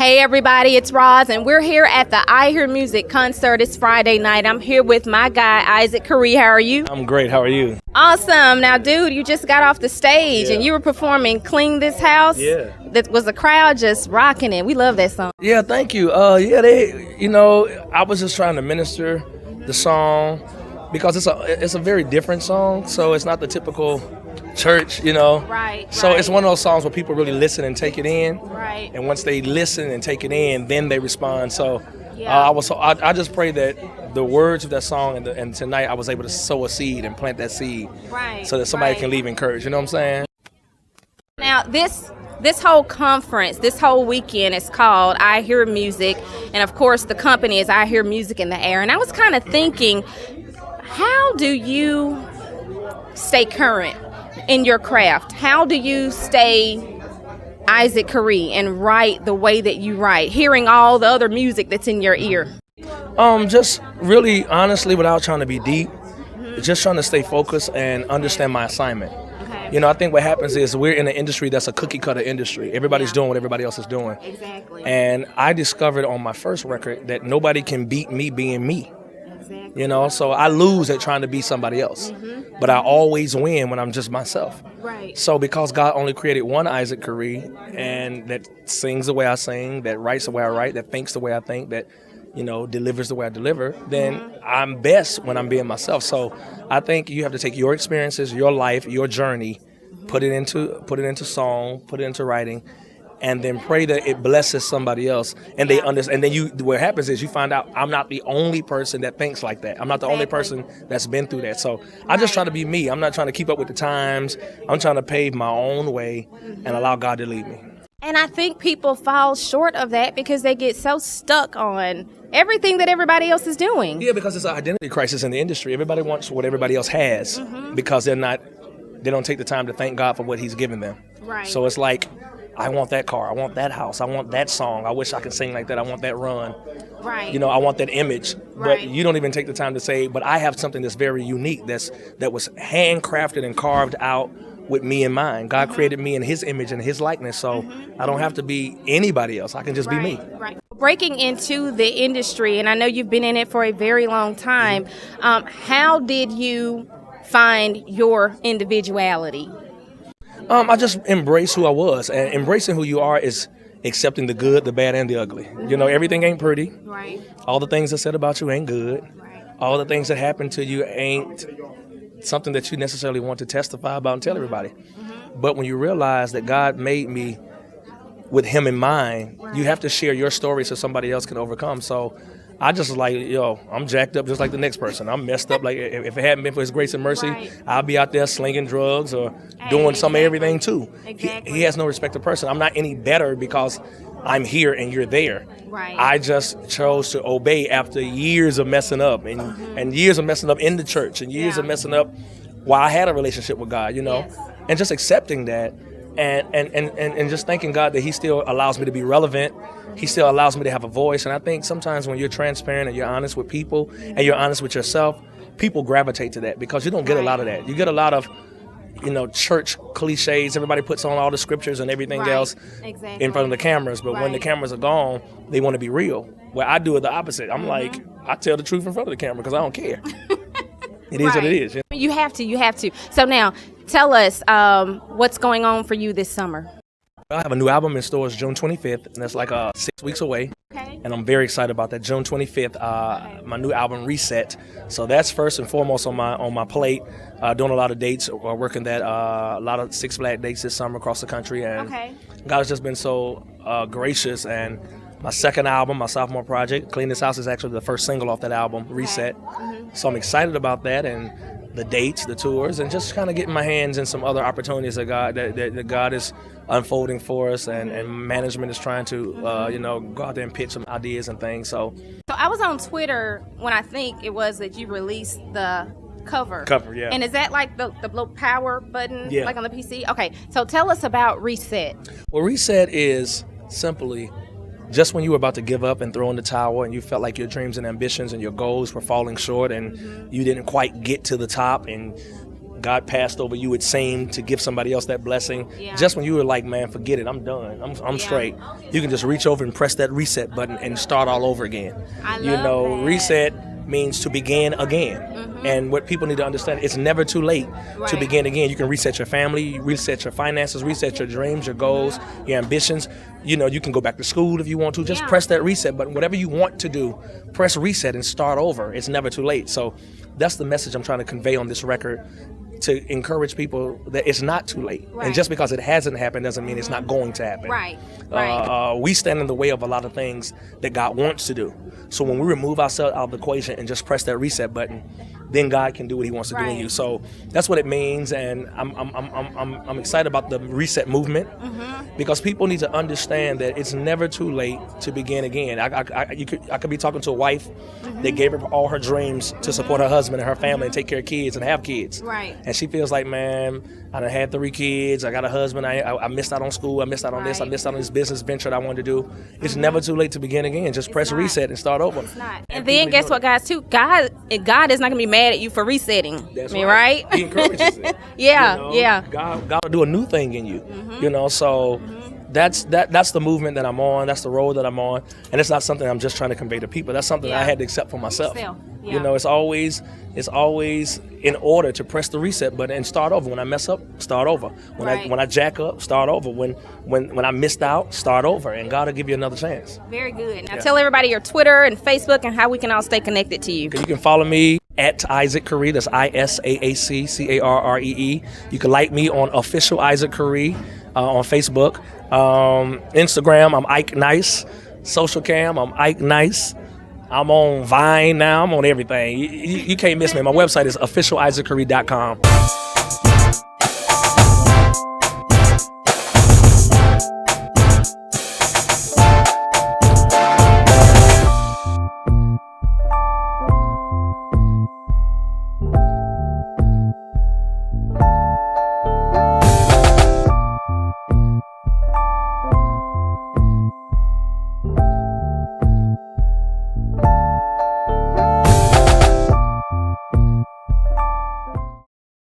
Hey everybody, it's Roz, and we're here at the I Hear Music concert. It's Friday night. I'm here with my guy, Isaac Carree. How are you? I'm great. How are you? Awesome. Now, dude, you just got off the stage and you were performing Clean This House. Yeah. That was the crowd just rocking it. We love that song. Yeah, thank you. I was just trying to minister the song because it's a very different song. So it's not the typical church, Right. So it's one of those songs where people really listen and take it in. Right. And once they listen and take it in, then they respond. So Yeah. I just pray that the words of that song and tonight I was able to sow a seed and plant that seed, Right. so that somebody Right. can leave encouraged. You know what I'm saying? Now, this whole conference, this whole weekend is called I Hear Music. And of course, the company is I Hear Music in the Air. And I was kind of thinking, how do you stay current in your craft? How do you stay Isaac Carree and write the way that you write, hearing all the other music that's in your ear? Just really honestly, without trying to be deep, just trying to stay focused and understand my assignment. Okay. I think what happens is we're in an industry that's a cookie cutter industry. Everybody's Yeah. doing what everybody else is doing. Exactly. And I discovered on my first record that nobody can beat me being me. Exactly. So I lose at trying to be somebody else. But I always win when I'm just myself. Right. So because God only created one Isaac Carree, and that sings the way I sing, that writes the way I write, that thinks the way I think, that delivers the way I deliver, then I'm best when I'm being myself. So I think you have to take your experiences, your life, your journey, put it into song, put it into writing, and then pray that it blesses somebody else, and they understand. And then what happens is you find out I'm not the only person that thinks like that. I'm not the only person that's been through that. So I just try to be me. I'm not trying to keep up with the times. I'm trying to pave my own way and allow God to lead me. And I think people fall short of that because they get so stuck on everything that everybody else is doing. Yeah, because it's an identity crisis in the industry. Everybody wants what everybody else has because they don't take the time to thank God for what He's given them. Right. So it's like, I want that car, I want that house, I want that song, I wish I could sing like that, I want that run. Right. I want that image. Right. But you don't even take the time to say, but I have something that's very unique, that was handcrafted and carved out with me in mind. God created me in His image and His likeness, so I don't have to be anybody else. I can just be me. Right. Breaking into the industry, and I know you've been in it for a very long time, how did you find your individuality? I just embrace who I was, and embracing who you are is accepting the good, the bad, and the ugly. Everything ain't pretty. Right. All the things that said about you ain't good. Right. All the things that happened to you ain't something that you necessarily want to testify about and tell everybody. But when you realize that God made me with Him in mind, you have to share your story so somebody else can overcome. So I just I'm jacked up just like the next person. I'm messed up. Like if it hadn't been for His grace and mercy, I'll be out there slinging drugs or doing some of everything too. Exactly. He has no respect of person. I'm not any better because I'm here and you're there. Right. I just chose to obey after years of messing up and years of messing up in the church and years of messing up while I had a relationship with God, Yes. and just accepting that and just thanking God that He still allows me to be relevant. He still allows me to have a voice. And I think sometimes when you're transparent and you're honest with people and you're honest with yourself, people gravitate to that because you don't get a lot of that. You get a lot of church cliches. Everybody puts on all the scriptures and everything else in front of the cameras. But when the cameras are gone, they want to be real. Well, I do it the opposite. I'm like, I tell the truth in front of the camera because I don't care. It is what it is. You have to. So now, tell us what's going on for you this summer. I have a new album in stores June 25th, and that's like 6 weeks away. Okay. And I'm very excited about that. June 25th, my new album Reset. So that's first and foremost on my plate. Doing a lot of dates, working that a lot of Six Flags dates this summer across the country, and God has just been so gracious. And my second album, my sophomore project, Clean This House, is actually the first single off that album, Reset. So I'm excited about that and the dates, the tours, and just kind of getting my hands in some other opportunities that God is unfolding for us, and management is trying to go out there and pitch some ideas and things. So I was on Twitter when I think it was that you released the cover. Yeah. And is that like the little power button, Yeah. like on the PC? Okay, so tell us about Reset. Well, Reset is simply just when you were about to give up and throw in the towel and you felt like your dreams and ambitions and your goals were falling short and you didn't quite get to the top and God passed over you, it seemed, to give somebody else that blessing. Yeah. Just when you were like, man, forget it, I'm done, I'm straight. You can just reach over and press that reset button and start all over again. I love that. Reset means to begin again. And what people need to understand, it's never too late to begin again. You can reset your family, reset your finances, reset your dreams, your goals, your ambitions. You know, you can go back to school if you want to. Just press that reset button. Whatever you want to do, press reset and start over. It's never too late. So that's the message I'm trying to convey on this record, to encourage people that it's not too late. And just because it hasn't happened doesn't mean it's not going to happen. We stand in the way of a lot of things that God wants to do. So when we remove ourselves out of the equation and just press that reset button, then God can do what He wants to do in you. So that's what it means, and I'm excited about the reset movement, because people need to understand that it's never too late to begin again. I could be talking to a wife that gave her all her dreams to support her husband and her family and take care of kids and have kids. And she feels like, man, I done had 3 kids, I got a husband, I missed out on school, I missed out on this, I missed out on this business venture that I wanted to do. It's never too late to begin again. Just press reset and start over. It's not. And then guess what, guys, too? God is not going to be mad at you for resetting. That's right? He encourages it. God will do a new thing in you. You know, so that's the movement that I'm on. That's the road that I'm on, and it's not something I'm just trying to convey to people. That's something that I had to accept for myself. You know, it's always in order to press the reset button and start over. When I mess up, start over. When I jack up, start over. When I missed out, start over, and God will give you another chance. Very good. Now tell everybody your Twitter and Facebook and how we can all stay connected to you. You can follow me at Isaac Carree. That's ISAAC CARREE. You can like me on Official Isaac Carree on Facebook. Instagram, I'm Ike Nice. Social Cam, I'm Ike Nice. I'm on Vine now. I'm on everything. You can't miss me. My website is officialisaac.com.